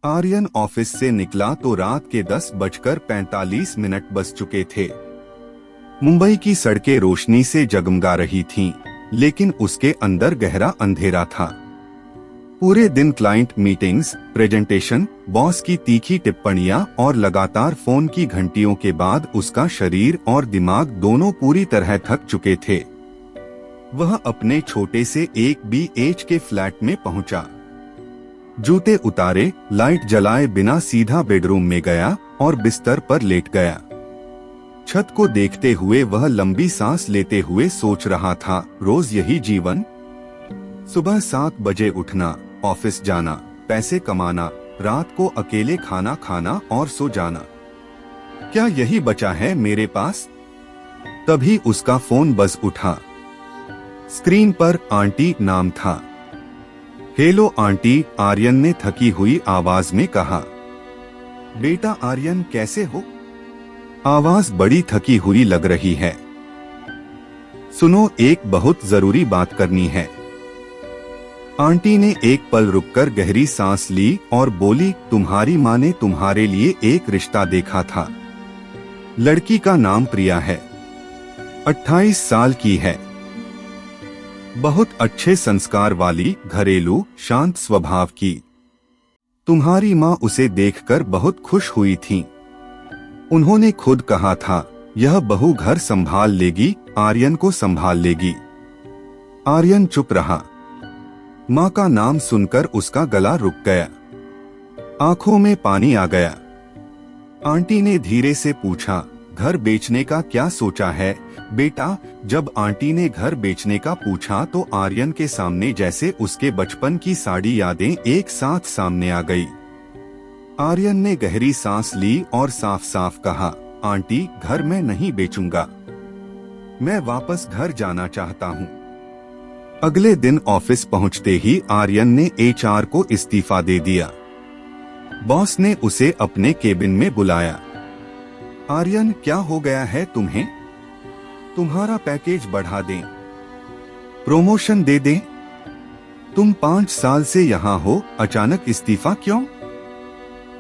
Aryan office से निकला तो रात के 10:45 बज चुके थे। मुंबई की सड़कें रोशनी से जगमगा रही थीं, लेकिन उसके अंदर गहरा अंधेरा था। पूरे दिन क्लाइंट मीटिंग्स, प्रेजेंटेशन, बॉस की तीखी टिप्पणियां और लगातार फोन की घंटियों के बाद उसका शरीर और दिमाग दोनों पूरी तरह थक चुके थे। वह अपने छोटे से एक BH के फ्लैट में पहुंचा। जूते उतारे, लाइट जलाए बिना सीधा बेडरूम में गया और बिस्तर पर लेट गया। छत को देखते हुए वह लंबी सांस लेते हुए सोच रहा था, रोज यही जीवन? सुबह 7 बजे उठना, ऑफिस जाना, पैसे कमाना, रात को अकेले खाना खाना और सो जाना। क्या यही बचा है मेरे पास? तभी उसका फोन बज उठा। स्क्रीन पर आंटी नाम था। हेलो आंटी, आर्यन ने थकी हुई आवाज में कहा। बेटा आर्यन, कैसे हो? आवाज बड़ी थकी हुई लग रही है। सुनो, एक बहुत जरूरी बात करनी है। आंटी ने एक पल रुककर गहरी सांस ली और बोली, तुम्हारी माँ ने तुम्हारे लिए एक रिश्ता देखा था। लड़की का नाम प्रिया है, 28 साल की है, बहुत अच्छे संस्कार वाली, घरेलू, शांत स्वभाव की। तुम्हारी माँ उसे देखकर बहुत खुश हुई थी। उन्होंने खुद कहा था, यह बहू घर संभाल लेगी, आर्यन को संभाल लेगी। आर्यन चुप रहा। माँ का नाम सुनकर उसका गला रुक गया, आंखों में पानी आ गया। आंटी ने धीरे से पूछा, घर बेचने का क्या सोचा है बेटा? जब आंटी ने घर बेचने का पूछा तो आर्यन के सामने जैसे उसके बचपन की सारी यादें एक साथ सामने आ गई। आर्यन ने गहरी सांस ली और साफ साफ कहा, आंटी, घर मैं नहीं बेचूंगा, मैं वापस घर जाना चाहता हूँ। अगले दिन ऑफिस पहुँचते ही आर्यन ने HR को इस्तीफा दे दिया। बॉस ने उसे अपने केबिन में बुलाया। आर्यन, क्या हो गया है तुम्हें? तुम्हारा पैकेज बढ़ा दें, प्रमोशन दे दें? तुम 5 साल से यहाँ हो, अचानक इस्तीफा क्यों?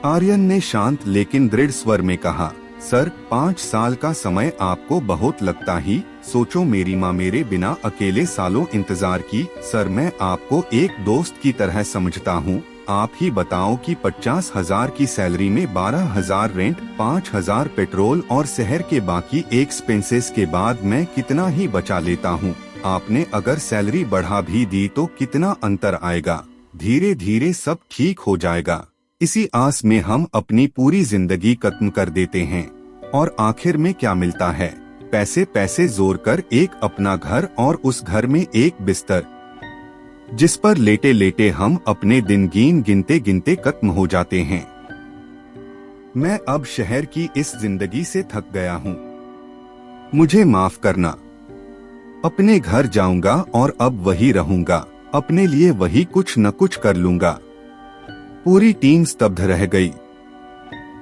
आर्यन ने शांत लेकिन दृढ़ स्वर में कहा, सर, 5 साल का समय आपको बहुत लगता ही, सोचो मेरी माँ मेरे बिना अकेले सालों इंतजार की। सर, मैं आपको एक दोस्त की तरह समझता हूँ। आप ही बताओ कि 50,000 की सैलरी में 12,000 रेंट, 5,000 पेट्रोल और शहर के बाकी एक्सपेंसेस के बाद मैं कितना ही बचा लेता हूँ। आपने अगर सैलरी बढ़ा भी दी तो कितना अंतर आएगा? धीरे धीरे सब ठीक हो जाएगा। इसी आस में हम अपनी पूरी जिंदगी खत्म कर देते हैं और आखिर में क्या मिलता है? पैसे पैसे जोड़ कर एक अपना घर और उस घर में एक बिस्तर, जिस पर लेटे लेटे हम अपने दिन गिनते गिनते खत्म हो जाते हैं। मैं अब शहर की इस जिंदगी से थक गया हूँ, मुझे माफ करना। अपने घर जाऊंगा और अब वही रहूंगा, अपने लिए वही कुछ न कुछ कर लूंगा। पूरी टीम स्तब्ध रह गई।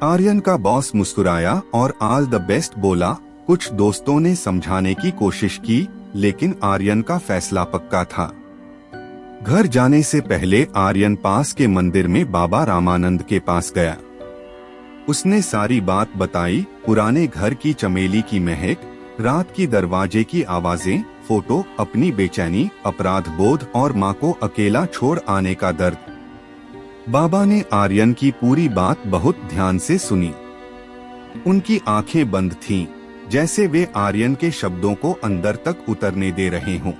आर्यन का बॉस मुस्कुराया और ऑल द बेस्ट बोला। कुछ दोस्तों ने समझाने की कोशिश की, लेकिन आर्यन का फैसला पक्का था। घर जाने से पहले आर्यन पास के मंदिर में बाबा रामानंद के पास गया। उसने सारी बात बताई, पुराने घर की चमेली की महक, रात की दरवाजे की आवाजें, फोटो, अपनी बेचैनी, अपराध बोध और माँ को अकेला छोड़ आने का दर्द। बाबा ने आर्यन की पूरी बात बहुत ध्यान से सुनी। उनकी आंखें बंद थीं, जैसे वे आर्यन के शब्दों को अंदर तक उतरने दे रहे हों।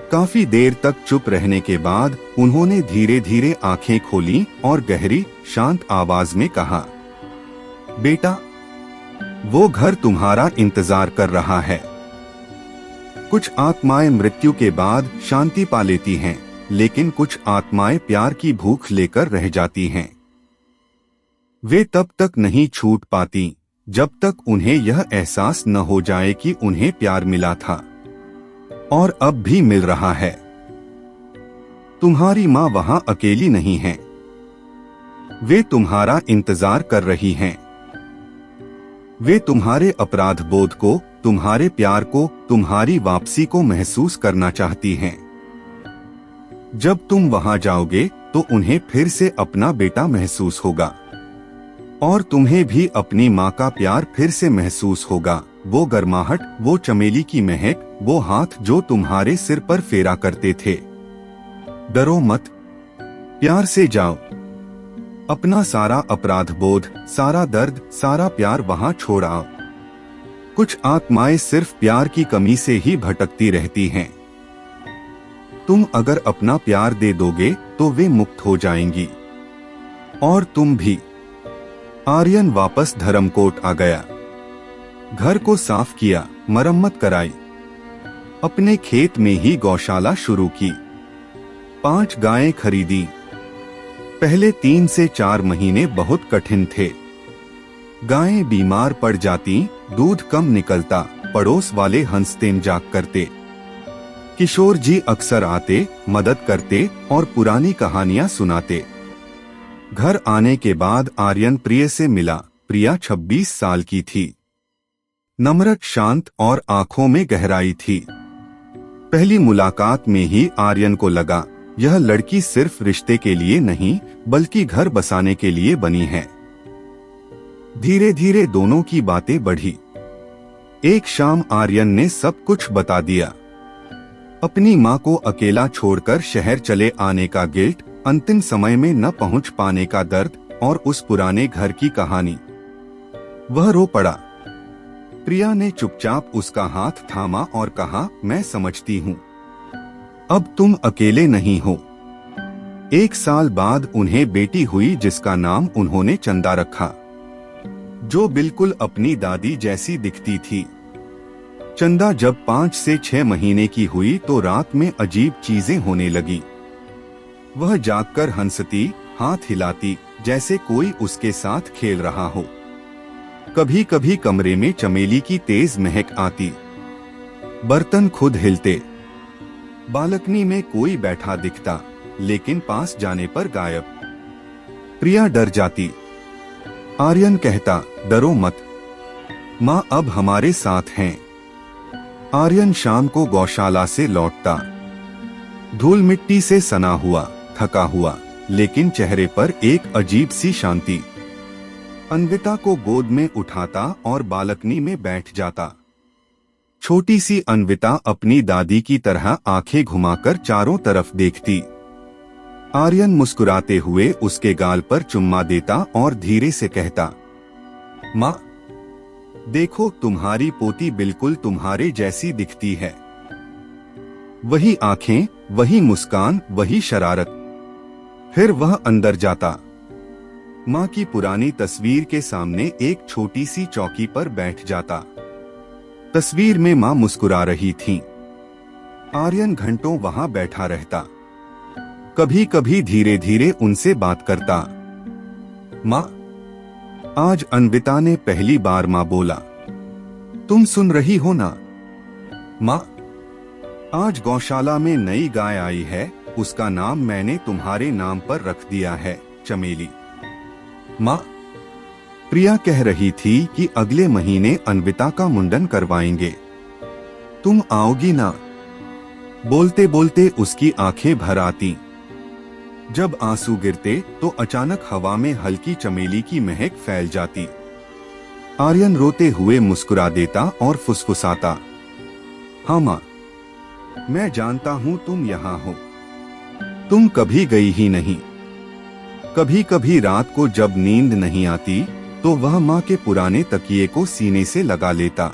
काफी देर तक चुप रहने के बाद उन्होंने धीरे धीरे आंखें खोली और गहरी, शांत आवाज में कहा, बेटा, वो घर तुम्हारा इंतजार कर रहा है। कुछ आत्माएं मृत्यु के बाद शांति पा लेती हैं, लेकिन कुछ आत्माएं प्यार की भूख लेकर रह जाती हैं। वे तब तक नहीं छूट पाती जब तक उन्हें यह एहसास न हो जाए कि उन्हें प्यार मिला था और अब भी मिल रहा है। तुम्हारी माँ वहां अकेली नहीं है, वे तुम्हारा इंतजार कर रही हैं। वे तुम्हारे अपराध बोध को, तुम्हारे प्यार को, तुम्हारी वापसी को महसूस करना चाहती हैं। जब तुम वहां जाओगे तो उन्हें फिर से अपना बेटा महसूस होगा और तुम्हें भी अपनी माँ का प्यार फिर से महसूस होगा। वो गर्माहट, वो चमेली की महक, वो हाथ जो तुम्हारे सिर पर फेरा करते थे। डरो मत, प्यार से जाओ। अपना सारा अपराध बोध, सारा दर्द, सारा प्यार वहां छोड़ आओ। कुछ आत्माएं सिर्फ प्यार की कमी से ही भटकती रहती हैं। तुम अगर अपना प्यार दे दोगे तो वे मुक्त हो जाएंगी और तुम भी। आर्यन वापस धर्मकोट आ गया। घर को साफ किया, मरम्मत कराई, अपने खेत में ही गौशाला शुरू की। 5 गायें खरीदी। पहले 3 से 4 महीने बहुत कठिन थे। गायें बीमार पड़ जाती, दूध कम निकलता, पड़ोस वाले हंसते मजाक करते। किशोर जी अक्सर आते, मदद करते और पुरानी कहानियां सुनाते। घर आने के बाद आर्यन प्रिया से मिला। प्रिया 26 साल की थी, नम्र, शांत और आंखों में गहराई थी। पहली मुलाकात में ही आर्यन को लगा यह लड़की सिर्फ रिश्ते के लिए नहीं बल्कि घर बसाने के लिए बनी है। धीरे धीरे दोनों की बातें बढ़ी। एक शाम आर्यन ने सब कुछ बता दिया। अपनी माँ को अकेला छोड़कर शहर चले आने का गिल्ट, अंतिम समय में न पहुंच पाने का दर्द और उस पुराने घर की कहानी। वह रो पड़ा। प्रिया ने चुपचाप उसका हाथ थामा और कहा, मैं समझती हूँ, अब तुम अकेले नहीं हो। 1 साल बाद उन्हें बेटी हुई जिसका नाम उन्होंने चंदा रखा, जो बिल्कुल अपनी दादी जैसी दिखती थी। चंदा जब 5 से 6 महीने की हुई तो रात में अजीब चीजें होने लगी। वह जागकर हंसती, हाथ हिलाती, जैसे कोई उसके साथ खेल रहा हो। कभी कभी कमरे में चमेली की तेज महक आती। बर्तन खुद हिलते। बालकनी में कोई बैठा दिखता, लेकिन पास जाने पर गायब। प्रिया डर जाती। आर्यन कहता, डरो मत, माँ अब हमारे साथ हैं। आर्यन शाम को गौशाला से लौटता, धूल मिट्टी से सना हुआ, थका हुआ, लेकिन चेहरे पर एक अजीब सी शांति। अन्विता को गोद में उठाता और बालकनी में बैठ जाता। छोटी सी अन्विता अपनी दादी की तरह आंखें घुमाकर चारों तरफ देखती। आर्यन मुस्कुराते हुए उसके गाल पर चुम्मा देता और धीरे से कहता, माँ देखो, तुम्हारी पोती बिल्कुल तुम्हारे जैसी दिखती है। वही आंखें, वही मुस्कान, वही शरारत। फिर वह अंदर जाता। माँ की पुरानी तस्वीर के सामने एक छोटी सी चौकी पर बैठ जाता। तस्वीर में माँ मुस्कुरा रही थीं। आर्यन घंटों वहां बैठा रहता। कभी कभी धीरे धीरे उनसे बात करता। माँ, आज अन्विता ने पहली बार माँ बोला। तुम सुन रही हो ना? माँ, आज गौशाला में नई गाय आई है, उसका नाम मैंने तुम्हारे नाम पर रख दिया है, चमेली। माँ, प्रिया कह रही थी कि अगले महीने अन्विता का मुंडन करवाएंगे। तुम आओगी ना? बोलते बोलते उसकी आंखें भर आती। जब आंसू गिरते तो अचानक हवा में हल्की चमेली की महक फैल जाती। आर्यन रोते हुए मुस्कुरा देता और फुसफुसाता, हाँ माँ, मैं जानता हूँ तुम यहाँ हो। तुम कभी गई ही नहीं। कभी कभी रात को जब नींद नहीं आती तो वह माँ के पुराने तकिए को सीने से लगा लेता।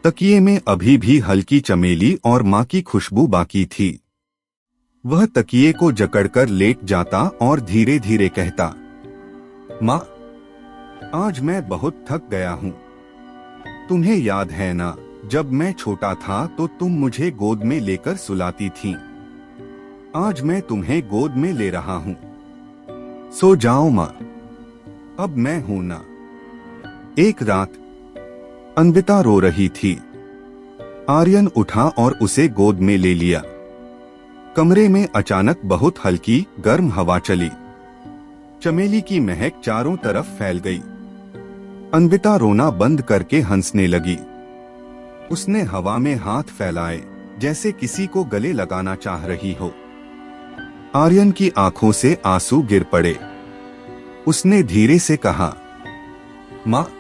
तकिए में अभी भी हल्की चमेली और माँ की खुशबू बाकी थी। वह तकिए को जकड़कर लेट जाता और धीरे धीरे कहता, माँ, आज मैं बहुत थक गया हूँ। तुम्हें याद है ना, जब मैं छोटा था तो तुम मुझे गोद में लेकर सुलाती थीं। आज मैं तुम्हें गोद में ले रहा हूँ। सो जाओ माँ, अब मैं हूं ना। एक रात अन्विता रो रही थी। आर्यन उठा और उसे गोद में ले लिया। कमरे में अचानक बहुत हल्की गर्म हवा चली। चमेली की महक चारों तरफ फैल गई। अन्विता रोना बंद करके हंसने लगी। उसने हवा में हाथ फैलाए जैसे किसी को गले लगाना चाह रही हो। आर्यन की आंखों से आंसू गिर पड़े। उसने धीरे से कहा, माँ,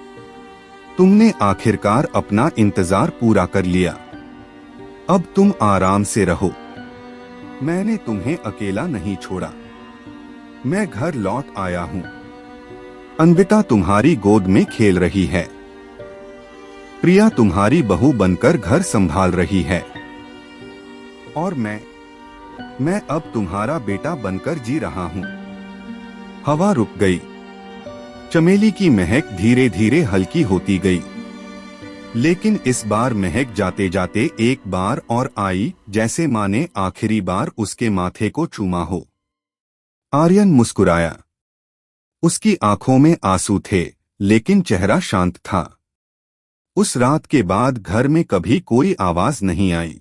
तुमने आखिरकार अपना इंतजार पूरा कर लिया। अब तुम आराम से रहो। मैंने तुम्हें अकेला नहीं छोड़ा। मैं घर लौट आया हूँ। अन्विता तुम्हारी गोद में खेल रही है। प्रिया तुम्हारी बहू बनकर घर संभाल रही है। और मैं अब तुम्हारा बेटा बनकर जी रहा हूँ। हवा रुक गई। चमेली की महक धीरे धीरे हल्की होती गई। लेकिन इस बार महक जाते जाते एक बार और आई, जैसे माँ ने आखिरी बार उसके माथे को चूमा हो। आर्यन मुस्कुराया। उसकी आंखों में आंसू थे, लेकिन चेहरा शांत था। उस रात के बाद घर में कभी कोई आवाज नहीं आई।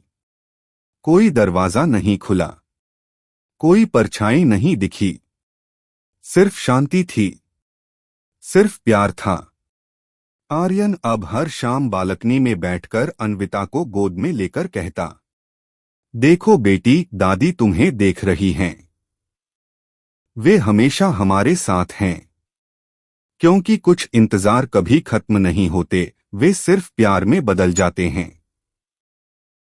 कोई दरवाजा नहीं खुला। कोई परछाई नहीं दिखी। सिर्फ शांति थी। सिर्फ प्यार था। आर्यन अब हर शाम बालकनी में बैठकर अन्विता को गोद में लेकर कहता, देखो बेटी, दादी तुम्हें देख रही हैं। वे हमेशा हमारे साथ हैं। क्योंकि कुछ इंतजार कभी खत्म नहीं होते, वे सिर्फ प्यार में बदल जाते हैं।